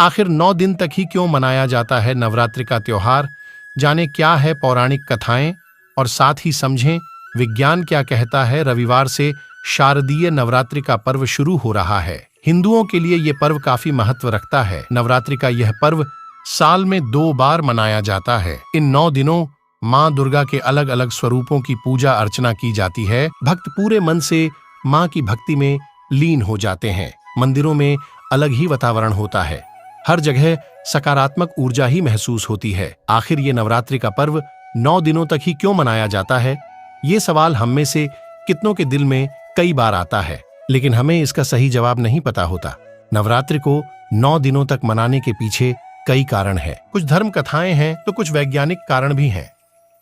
आखिर 9 दिन तक ही क्यों मनाया जाता है नवरात्रि का त्योहार? जाने क्या है पौराणिक कथाएं और साथ ही समझें विज्ञान क्या कहता है। रविवार से शारदीय नवरात्रि का पर्व शुरू हो रहा है। हिंदुओं के लिए यह पर्व काफी महत्व रखता है। नवरात्रि का यह पर्व साल में 2 बार मनाया जाता है। इन 9 दिनों माँ दुर्गा के अलग अलग स्वरूपों की पूजा अर्चना की जाती है। भक्त पूरे मन से माँ की भक्ति में लीन हो जाते हैं। मंदिरों में अलग ही वातावरण होता है। हर जगह सकारात्मक ऊर्जा ही महसूस होती है। आखिर ये नवरात्रि का पर्व 9 दिनों तक ही क्यों मनाया जाता है? ये सवाल हम में से कितनों के दिल में कई बार आता है, लेकिन हमें इसका सही जवाब नहीं पता होता। नवरात्रि को 9 दिनों तक मनाने के पीछे कई कारण हैं। कुछ धर्म कथाएं हैं तो कुछ वैज्ञानिक कारण भी हैं।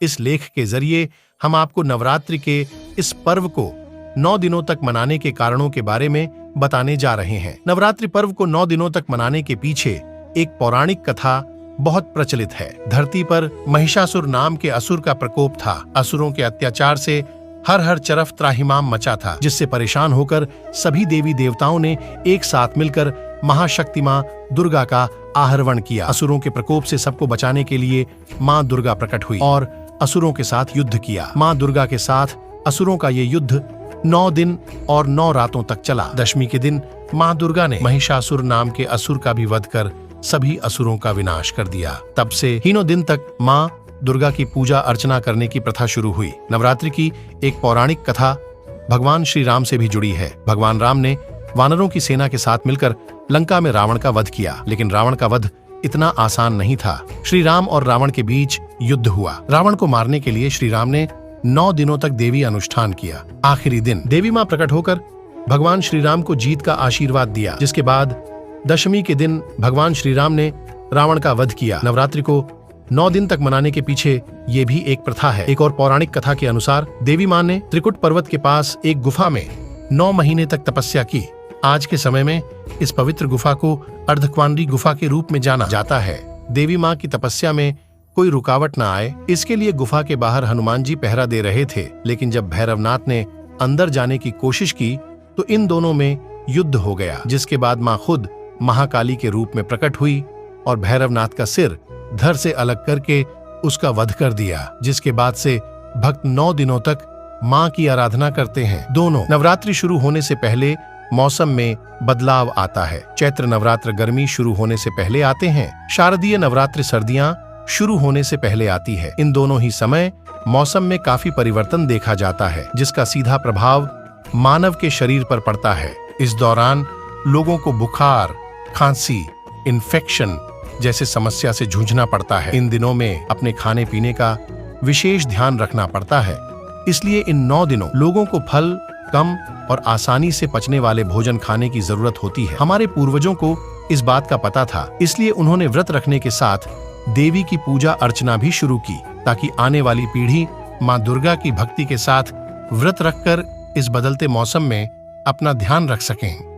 इस लेख के जरिए हम आपको नवरात्रि के इस पर्व को 9 दिनों तक मनाने के कारणों के बारे में बताने जा रहे हैं। नवरात्रि पर्व को 9 दिनों तक मनाने के पीछे एक पौराणिक कथा बहुत प्रचलित है। धरती पर महिषासुर नाम के असुर का प्रकोप था। असुरों के अत्याचार से हर तरफ त्राहिमाम मचा था, जिससे परेशान होकर सभी देवी देवताओं ने एक साथ मिलकर महाशक्ति माँ दुर्गा का आहरण किया। असुरों के प्रकोप से सबको बचाने के लिए माँ दुर्गा प्रकट हुई और असुरों के साथ युद्ध किया। माँ दुर्गा के साथ असुरों का ये युद्ध 9 दिन और 9 रातों तक चला। दशमी के दिन माँ दुर्गा ने महिषासुर नाम के असुर का भी वध कर सभी असुरों का विनाश कर दिया। तब से हीनों दिन तक माँ दुर्गा की पूजा अर्चना करने की प्रथा शुरू हुई। नवरात्रि की एक पौराणिक कथा भगवान श्री राम से भी जुड़ी है। भगवान राम ने वानरों की सेना के साथ मिलकर लंका में रावण का वध किया, लेकिन रावण का वध इतना आसान नहीं था। श्री राम और रावण के बीच युद्ध हुआ। रावण को मारने के लिए श्री राम ने 9 दिनों तक देवी अनुष्ठान किया। आखिरी दिन देवी माँ प्रकट होकर भगवान श्री राम को जीत का आशीर्वाद दिया, जिसके बाद दशमी के दिन भगवान श्री राम ने रावण का वध किया। नवरात्रि को 9 दिन तक मनाने के पीछे ये भी एक प्रथा है। एक और पौराणिक कथा के अनुसार देवी माँ ने त्रिकुट पर्वत के पास एक गुफा में 9 महीने तक तपस्या की। आज के समय में इस पवित्र गुफा को अर्धक्वांडी गुफा के रूप में जाना जाता है। देवी माँ की तपस्या में कोई रुकावट न आए, इसके लिए गुफा के बाहर हनुमान जी पहरा दे रहे थे। लेकिन जब भैरवनाथ ने अंदर जाने की कोशिश की तो इन दोनों में युद्ध हो गया, जिसके बाद माँ खुद महाकाली के रूप में प्रकट हुई और भैरवनाथ का सिर धड़ से अलग करके उसका वध कर दिया। जिसके बाद से भक्त 9 दिनों तक माँ की आराधना करते हैं। दोनों नवरात्रि शुरू होने से पहले मौसम में बदलाव आता है। चैत्र नवरात्र गर्मी शुरू होने से पहले आते हैं। शारदीय नवरात्रि सर्दियां शुरू होने से पहले आती है। इन दोनों ही समय मौसम में काफी परिवर्तन देखा जाता है, जिसका सीधा प्रभाव मानव के शरीर पर पड़ता है। इस दौरान लोगों को बुखार, खांसी, इन्फेक्शन जैसे समस्या से जूझना पड़ता है। इन दिनों में अपने खाने पीने का विशेष ध्यान रखना पड़ता है। इसलिए इन 9 दिनों लोगों को फल, कम और आसानी से पचने वाले भोजन खाने की जरूरत होती है। हमारे पूर्वजों को इस बात का पता था, इसलिए उन्होंने व्रत रखने के साथ देवी की पूजा अर्चना भी शुरू की, ताकि आने वाली पीढ़ी माँ दुर्गा की भक्ति के साथ व्रत रखकर इस बदलते मौसम में अपना ध्यान रख सकें।